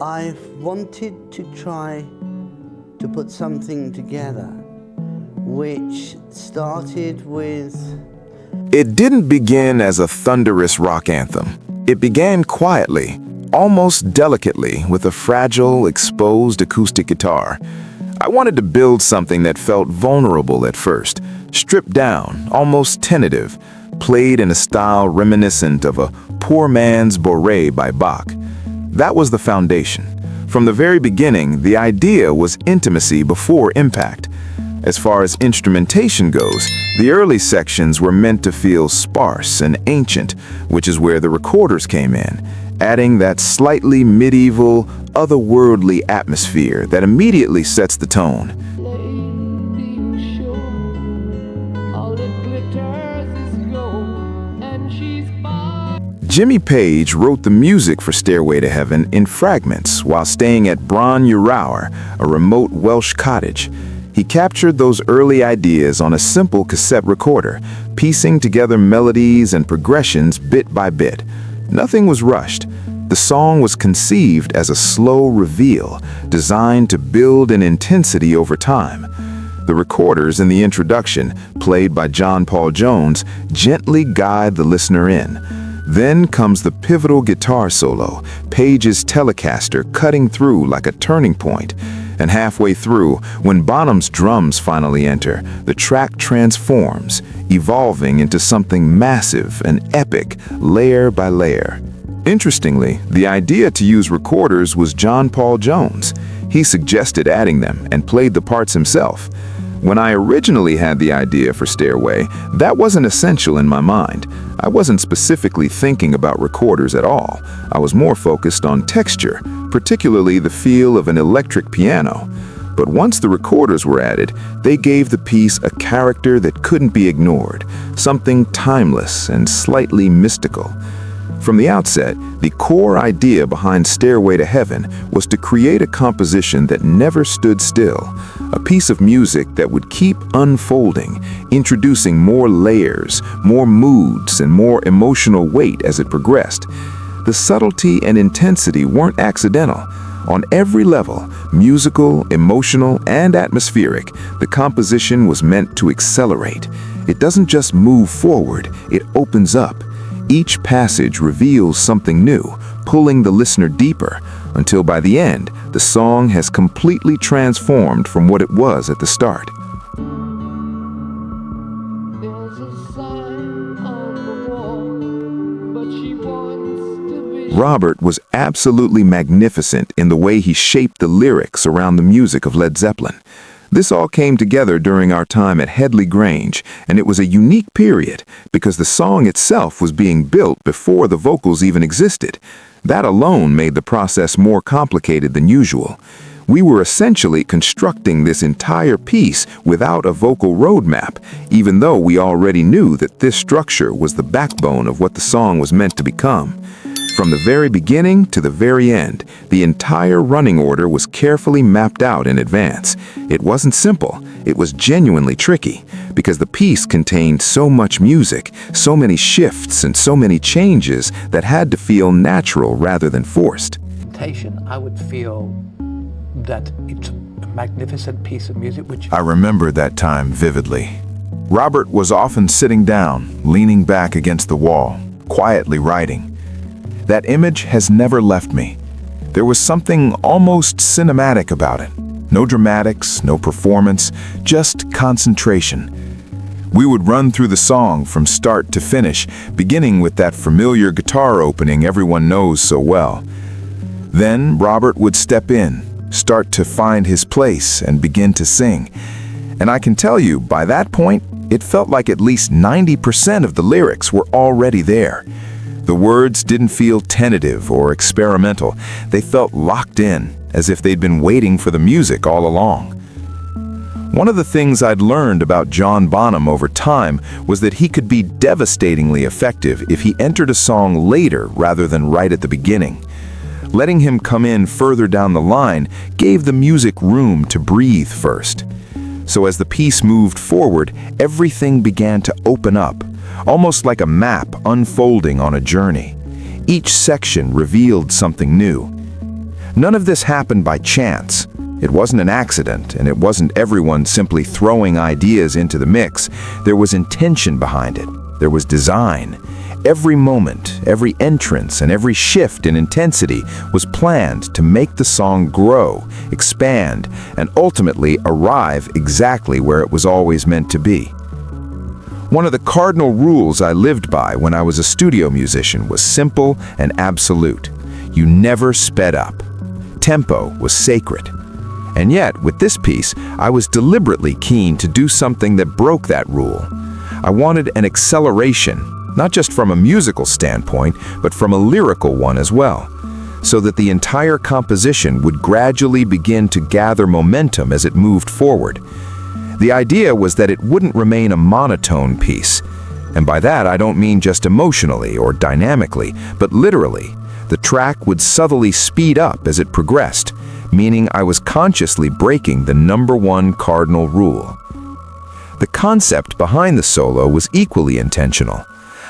I've wanted to try to put something together which started with... It didn't begin as a thunderous rock anthem. It began quietly, almost delicately, with a fragile, exposed acoustic guitar. I wanted to build something that felt vulnerable at first, stripped down, almost tentative, played in a style reminiscent of a poor man's Bourrée by Bach. That was the foundation. From the very beginning, the idea was intimacy before impact. As far as instrumentation goes, the early sections were meant to feel sparse and ancient, which is where the recorders came in, adding that slightly medieval, otherworldly atmosphere that immediately sets the tone. Jimmy Page wrote the music for Stairway to Heaven in fragments while staying at Bron Ywrawr, a remote Welsh cottage. He captured those early ideas on a simple cassette recorder, piecing together melodies and progressions bit by bit. Nothing was rushed. The song was conceived as a slow reveal, designed to build in intensity over time. The recorders in the introduction, played by John Paul Jones, gently guide the listener in. Then comes the pivotal guitar solo, Page's Telecaster cutting through like a turning point. And halfway through, when Bonham's drums finally enter, the track transforms, evolving into something massive and epic, layer by layer. Interestingly, the idea to use recorders was John Paul Jones. He suggested adding them and played the parts himself. When I originally had the idea for Stairway, that wasn't essential in my mind. I wasn't specifically thinking about recorders at all. I was more focused on texture, particularly the feel of an electric piano. But once the recorders were added, they gave the piece a character that couldn't be ignored, something timeless and slightly mystical. From the outset, the core idea behind Stairway to Heaven was to create a composition that never stood still, a piece of music that would keep unfolding, introducing more layers, more moods, and more emotional weight as it progressed. The subtlety and intensity weren't accidental. On every level, musical, emotional, and atmospheric, the composition was meant to accelerate. It doesn't just move forward, it opens up. Each passage reveals something new, pulling the listener deeper, until by the end, the song has completely transformed from what it was at the start. Robert was absolutely magnificent in the way he shaped the lyrics around the music of Led Zeppelin. This all came together during our time at Headley Grange, and it was a unique period because the song itself was being built before the vocals even existed. That alone made the process more complicated than usual. We were essentially constructing this entire piece without a vocal roadmap, even though we already knew that this structure was the backbone of what the song was meant to become. From the very beginning to the very end, the entire running order was carefully mapped out in advance. It wasn't simple, it was genuinely tricky, because the piece contained so much music, so many shifts, and so many changes that had to feel natural rather than forced. I would feel that it's a magnificent piece of music, which... I remember that time vividly. Robert was often sitting down, leaning back against the wall, quietly writing. That image has never left me. There was something almost cinematic about it. No dramatics, no performance, just concentration. We would run through the song from start to finish, beginning with that familiar guitar opening everyone knows so well. Then Robert would step in, start to find his place, and begin to sing. And I can tell you, by that point, it felt like at least 90% of the lyrics were already there. The words didn't feel tentative or experimental. They felt locked in, as if they'd been waiting for the music all along. One of the things I'd learned about John Bonham over time was that he could be devastatingly effective if he entered a song later rather than right at the beginning. Letting him come in further down the line gave the music room to breathe first. So as the piece moved forward, everything began to open up, almost like a map unfolding on a journey. Each section revealed something new. None of this happened by chance. It wasn't an accident, and it wasn't everyone simply throwing ideas into the mix. There was intention behind it. There was design. Every moment, every entrance, and every shift in intensity was planned to make the song grow, expand, and ultimately arrive exactly where it was always meant to be. One of the cardinal rules I lived by when I was a studio musician was simple and absolute. You never sped up. Tempo was sacred. And yet, with this piece, I was deliberately keen to do something that broke that rule. I wanted an acceleration, not just from a musical standpoint, but from a lyrical one as well, so that the entire composition would gradually begin to gather momentum as it moved forward. The idea was that it wouldn't remain a monotone piece, and by that I don't mean just emotionally or dynamically, but literally. The track would subtly speed up as it progressed, meaning I was consciously breaking the #1 cardinal rule. The concept behind the solo was equally intentional.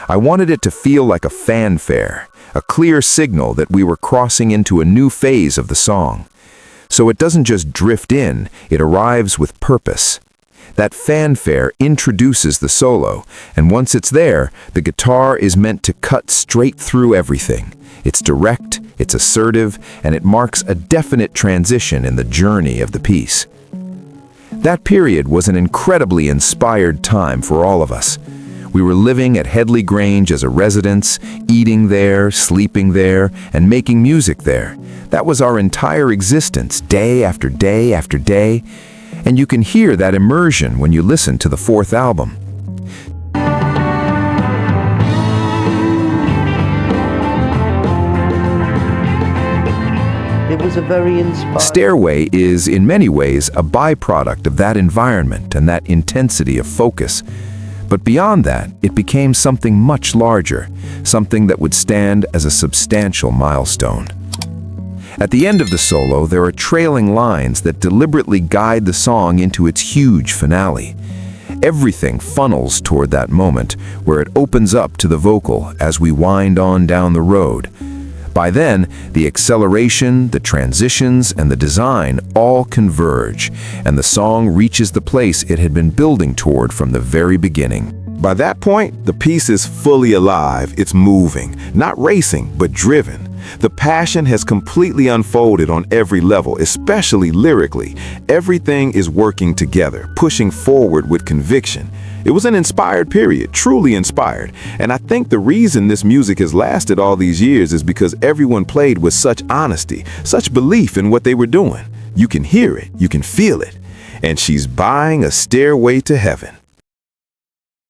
I wanted it to feel like a fanfare, a clear signal that we were crossing into a new phase of the song. So it doesn't just drift in, it arrives with purpose. That fanfare introduces the solo, and once it's there, the guitar is meant to cut straight through everything. It's direct, it's assertive, and it marks a definite transition in the journey of the piece. That period was an incredibly inspired time for all of us. We were living at Headley Grange as a residence, eating there, sleeping there, and making music there. That was our entire existence, day after day after day, and you can hear that immersion when you listen to the 4th album. It was a very inspiring... Stairway is, in many ways, a byproduct of that environment and that intensity of focus. But beyond that, it became something much larger, something that would stand as a substantial milestone. At the end of the solo, there are trailing lines that deliberately guide the song into its huge finale. Everything funnels toward that moment, where it opens up to the vocal as we wind on down the road. By then, the acceleration, the transitions, and the design all converge, and the song reaches the place it had been building toward from the very beginning. By that point, the piece is fully alive. It's moving, not racing, but driven. The passion has completely unfolded on every level, especially lyrically. Everything is working together, pushing forward with conviction. It was an inspired period, truly inspired. And I think the reason this music has lasted all these years is because everyone played with such honesty, such belief in what they were doing. You can hear it, you can feel it. And she's buying a stairway to heaven.